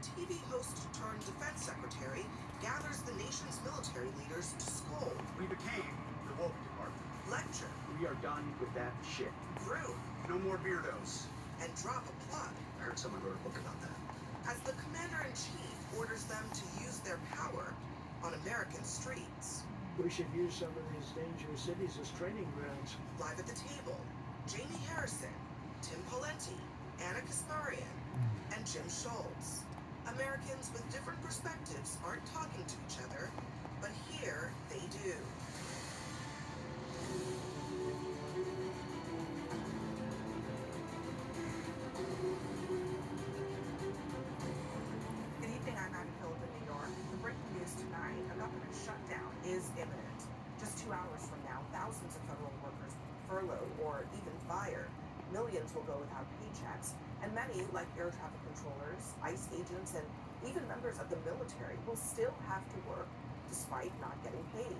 TV host turned defense secretary gathers the nation's military leaders to scold, We became the woke department. lecture, We are done with that shit. groom, No more beardos. and drop a plug I heard someone wrote a book about that. as the commander-in-chief orders them to use their power on American streets. We should use some of these dangerous cities as training grounds. Live at the table, Jamie Harrison, Tim Pawlenty, Anna Kasparian, and Jim Schultz. Americans with different perspectives aren't talking to each other, but here they do. Good evening, I'm Abby Hill in New York. The breaking news tonight, a government shutdown is imminent. Just 2 hours from now, thousands of federal workers will be furloughed or even fired. Millions will go without paychecks, and many, like air traffic controllers, ICE agents, and even members of the military, will still have to work despite not getting paid.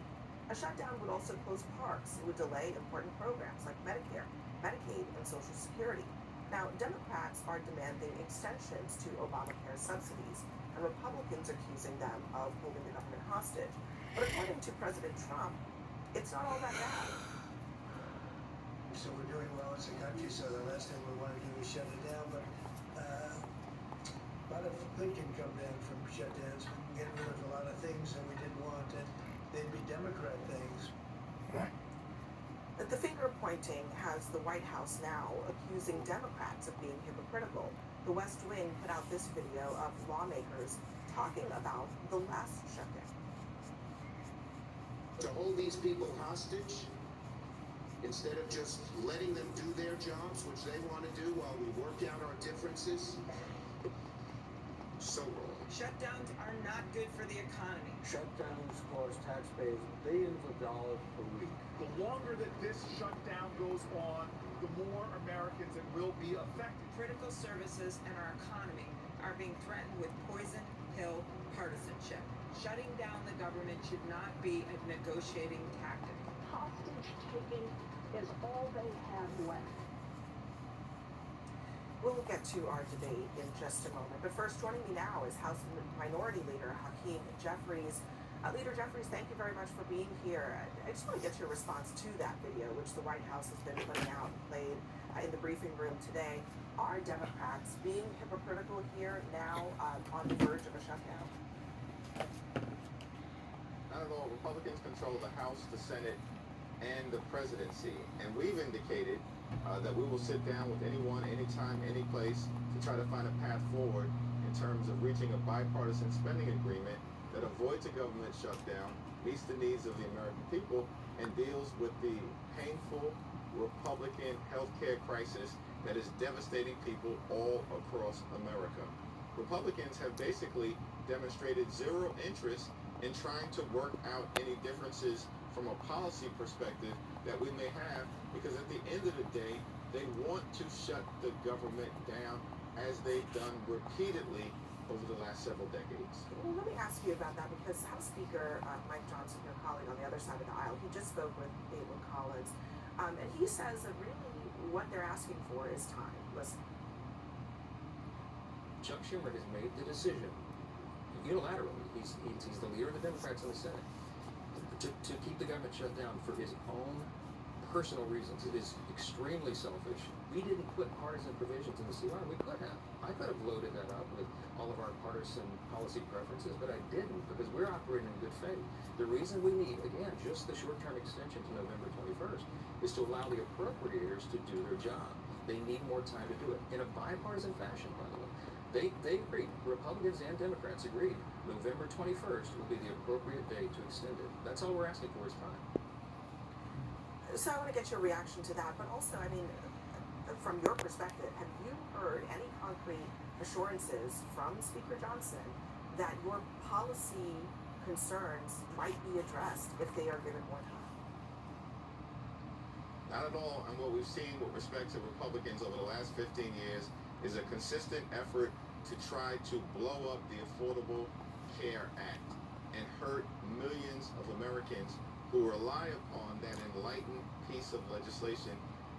A shutdown would also close parks. It would delay important programs like Medicare, Medicaid, and Social Security. Now, Democrats are demanding extensions to Obamacare subsidies, and Republicans accusing them of holding the government hostage. But according to President Trump, it's not all that bad. So we're doing well as a country, so the last thing we want to do is shut it down, but a lot of good can come down from shutdowns. We can get rid of a lot of things that we didn't want, and they'd be Democrat things. The finger pointing has the White House now accusing Democrats of being hypocritical. The West Wing put out this video of lawmakers talking about the last shutdown. To hold these people hostage instead of just letting them do their jobs, which they want to do while we work out our differences, so wrong. Shutdowns are not good for the economy. Shutdowns cost taxpayers billions of dollars per week. The longer that this shutdown goes on, the more Americans it will be affected. Critical services and our economy are being threatened with poison pill partisanship. Shutting down the government should not be a negotiating tactic. Hostage taking is all they have left. We'll get to our debate in just a moment, but first joining me now is House Minority Leader Hakeem Jeffries. Leader Jeffries, thank you very much for being here. I just want to get your response to that video, which the White House has been putting out and played in the briefing room today. Are Democrats being hypocritical here now on the verge of a shutdown? Not at all. Republicans control the House, the Senate, and the presidency. And we've indicated that we will sit down with anyone, anytime, any place to try to find a path forward in terms of reaching a bipartisan spending agreement that avoids a government shutdown, meets the needs of the American people, and deals with the painful Republican healthcare crisis that is devastating people all across America. Republicans have basically demonstrated zero interest in trying to work out any differences from a policy perspective that we may have, because at the end of the day, they want to shut the government down as they've done repeatedly over the last several decades. Well, let me ask you about that, because House Speaker Mike Johnson, your colleague on the other side of the aisle, he just spoke with Caitlin Collins, and he says that really what they're asking for is time. Listen. Chuck Schumer has made the decision unilaterally. He's the leader of the Democrats in the Senate to keep the government shut down for his own personal reasons. It is extremely selfish. We didn't put partisan provisions in the CR. We could have. I could have loaded that up with all of our partisan policy preferences, but I didn't, because we're operating in good faith. The reason we need, again, just the short-term extension to November 21st is to allow the appropriators to do their job. They need more time to do it in a bipartisan fashion, by the way. They agreed. Republicans and Democrats agreed. November 21st will be the appropriate date to extend it. That's all we're asking for is time. So I want to get your reaction to that, but also, I mean, from your perspective, have you heard any concrete assurances from Speaker Johnson that your policy concerns might be addressed if they are given more time? Not at all. And what we've seen with respect to Republicans over the last 15 years is a consistent effort to try to blow up the Affordable Care Act and hurt millions of Americans who rely upon that enlightened piece of legislation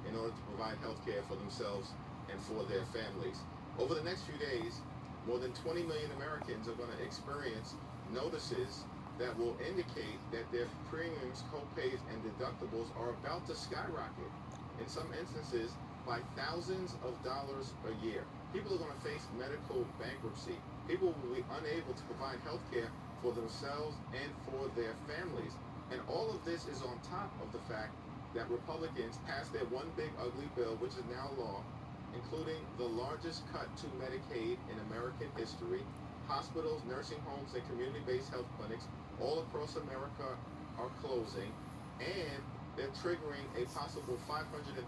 in order to provide health care for themselves and for their families. Over the next few days, more than 20 million Americans are going to experience notices that will indicate that their premiums, copays, and deductibles are about to skyrocket. In some instances, by thousands of dollars a year. People are going to face medical bankruptcy. People will be unable to provide health care for themselves and for their families. And all of this is on top of the fact that Republicans passed their one big ugly bill, which is now law, including the largest cut to Medicaid in American history. Hospitals, nursing homes, and community-based health clinics all across America are closing, and they're triggering a possible $536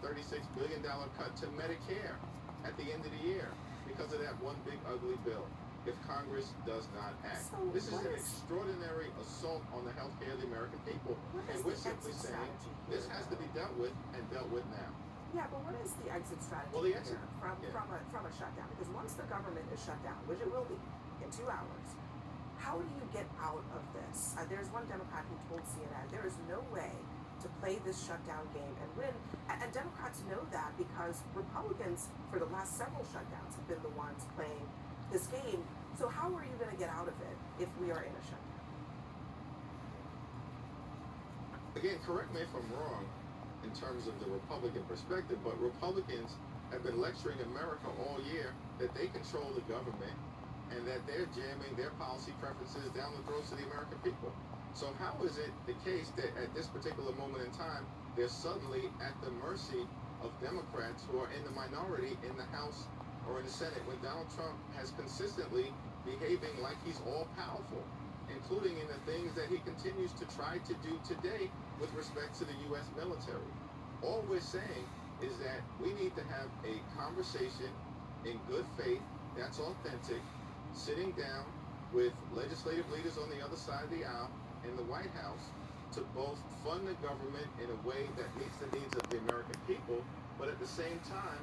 billion cut to Medicare at the end of the year because of that one big ugly bill if Congress does not act. So this is an extraordinary assault on the health care of the American people. And we're simply saying this has to be dealt with and dealt with now. Yeah, but what is the exit strategy Well, the exit, from a shutdown? Because once the government is shut down, which it will be in 2 hours, how do you get out of this? There's one Democrat who told CNN there is no way to play this shutdown game and win. And Democrats know that because Republicans, for the last several shutdowns, have been the ones playing this game. So how are you going to get out of it if we are in a shutdown? Again, correct me if I'm wrong in terms of the Republican perspective, but Republicans have been lecturing America all year that they control the government and that they're jamming their policy preferences down the throats of the American people. So how is it the case that at this particular moment in time, they're suddenly at the mercy of Democrats who are in the minority in the House or in the Senate when Donald Trump has consistently behaving like he's all-powerful, including in the things that he continues to try to do today with respect to the U.S. military? All we're saying is that we need to have a conversation in good faith that's authentic, sitting down with legislative leaders on the other side of the aisle in the White House to both fund the government in a way that meets the needs of the American people, but at the same time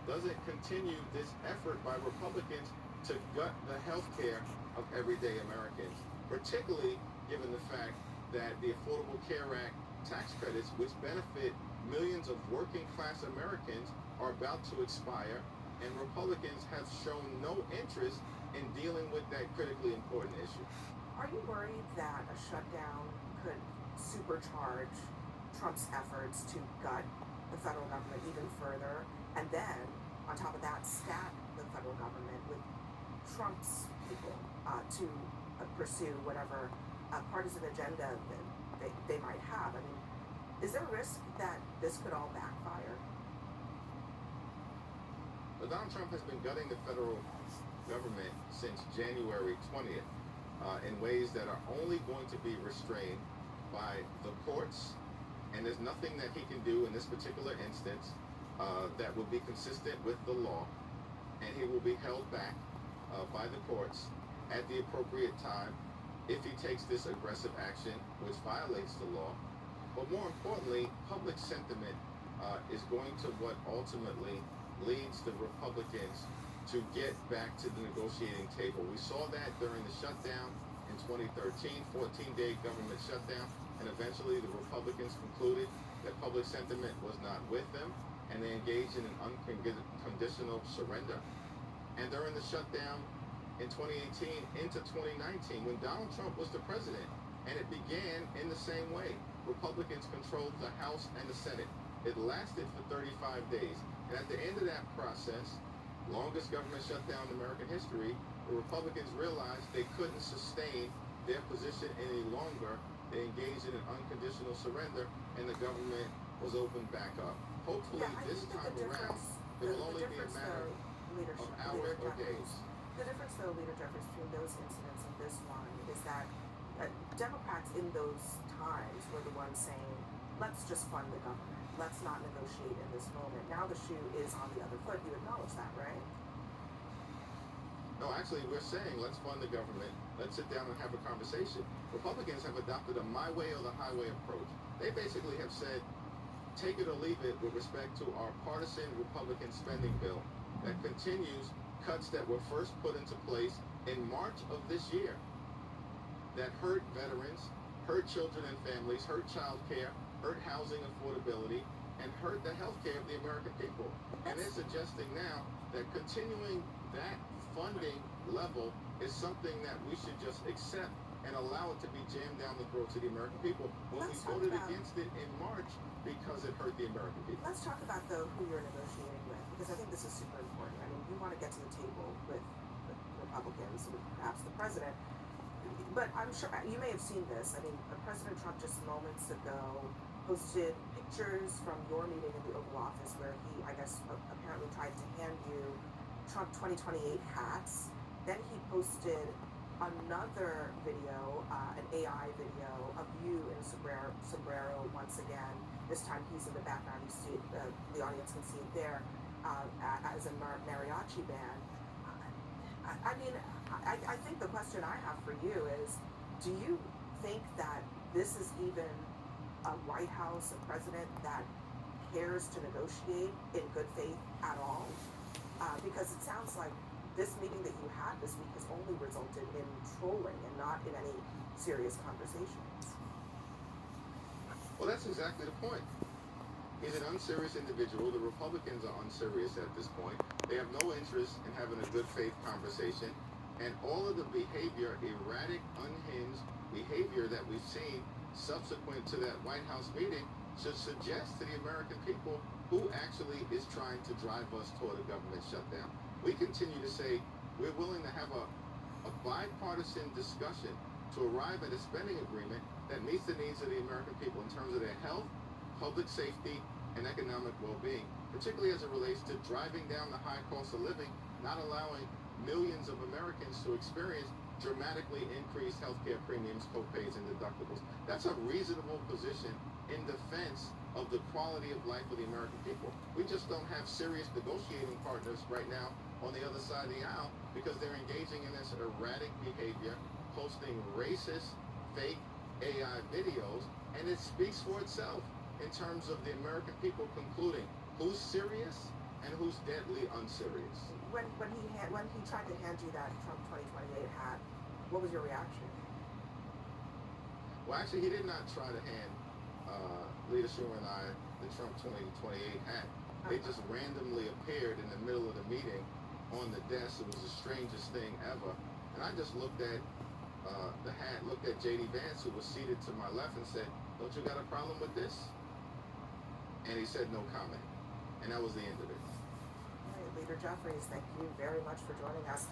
doesn't continue this effort by Republicans to gut the health care of everyday Americans, particularly given the fact that the Affordable Care Act tax credits, which benefit millions of working class Americans, are about to expire, and Republicans have shown no interest in dealing with that critically important issue. Are you worried that a shutdown could supercharge Trump's efforts to gut the federal government even further, and then, on top of that, stack the federal government with Trump's people to pursue whatever partisan agenda that they might have? I mean, is there a risk that this could all backfire? Well, Donald Trump has been gutting the federal government since January 20th. In ways that are only going to be restrained by the courts, and there's nothing that he can do in this particular instance that will be consistent with the law, and he will be held back by the courts at the appropriate time if he takes this aggressive action which violates the law. But more importantly, public sentiment is going to what ultimately leads the Republicans to get back to the negotiating table. We saw that during the shutdown in 2013, 14-day government shutdown, and eventually the Republicans concluded that public sentiment was not with them, and they engaged in an unconditional surrender. And during the shutdown in 2018 into 2019, when Donald Trump was the president, and it began in the same way. Republicans controlled the House and the Senate. It lasted for 35 days. And at the end of that process, longest government shutdown in American history, the Republicans realized they couldn't sustain their position any longer. They engaged in an unconditional surrender, and the government was opened back up. Hopefully, this time around, it will only be a matter of hours or days. The difference, though, Leader Jeffries, between those incidents and this one is that Democrats in those times were the ones saying, let's just fund the government. Let's not negotiate in this moment. Now the shoe is on the other foot. You acknowledge that, right? No, actually, we're saying let's fund the government. Let's sit down and have a conversation. Republicans have adopted a my way or the highway approach. They basically have said, take it or leave it with respect to our partisan Republican spending bill that continues cuts that were first put into place in March of this year that hurt veterans, hurt children and families, hurt child care, hurt housing affordability, and hurt the health care of the American people. And they're suggesting now that continuing that funding level is something that we should just accept and allow it to be jammed down the throats of the American people when Let's we talk voted about- against it in March because it hurt the American people. Let's talk about, though, who you're negotiating with, because I think this is super important. I mean, you want to get to the table with Republicans, with perhaps the president, but I'm sure you may have seen this. I mean, President Trump just moments ago posted pictures from your meeting in the Oval Office where he, I guess, apparently tried to hand you Trump 2028 hats. Then he posted another video, an AI video of you in a sombrero once again. This time he's in the background. You see it, the audience can see it there, as a mariachi band. I think the question I have for you is, do you think that this is even a White House, a president that cares to negotiate in good faith at all? Because it sounds like this meeting that you had this week has only resulted in trolling and not in any serious conversations. Well, that's exactly the point. He's an unserious individual. The Republicans are unserious at this point. They have no interest in having a good faith conversation. And all of the behavior, erratic, unhinged behavior that we've seen subsequent to that White House meeting should suggest to the American people who actually is trying to drive us toward a government shutdown. We continue to say we're willing to have a bipartisan discussion to arrive at a spending agreement that meets the needs of the American people in terms of their health, public safety, and economic well-being, particularly as it relates to driving down the high cost of living, not allowing millions of Americans to experience dramatically increased healthcare premiums, co-pays, and deductibles. That's a reasonable position in defense of the quality of life of the American people. We just don't have serious negotiating partners right now on the other side of the aisle because they're engaging in this erratic behavior, posting racist, fake AI videos, and it speaks for itself in terms of the American people concluding who's serious and who's deadly unserious. When he tried to hand you that Trump 2028 hat, what was your reaction? Well, actually, he did not try to hand Leader Schumer and I the Trump 2028 hat. They just randomly appeared in the middle of the meeting on the desk. It was the strangest thing ever. And I just looked at the hat, looked at J.D. Vance, who was seated to my left, and said, "Don't you got a problem with this?" And he said no comment. And that was the end of it. All right, Leader Jeffries, thank you very much for joining us.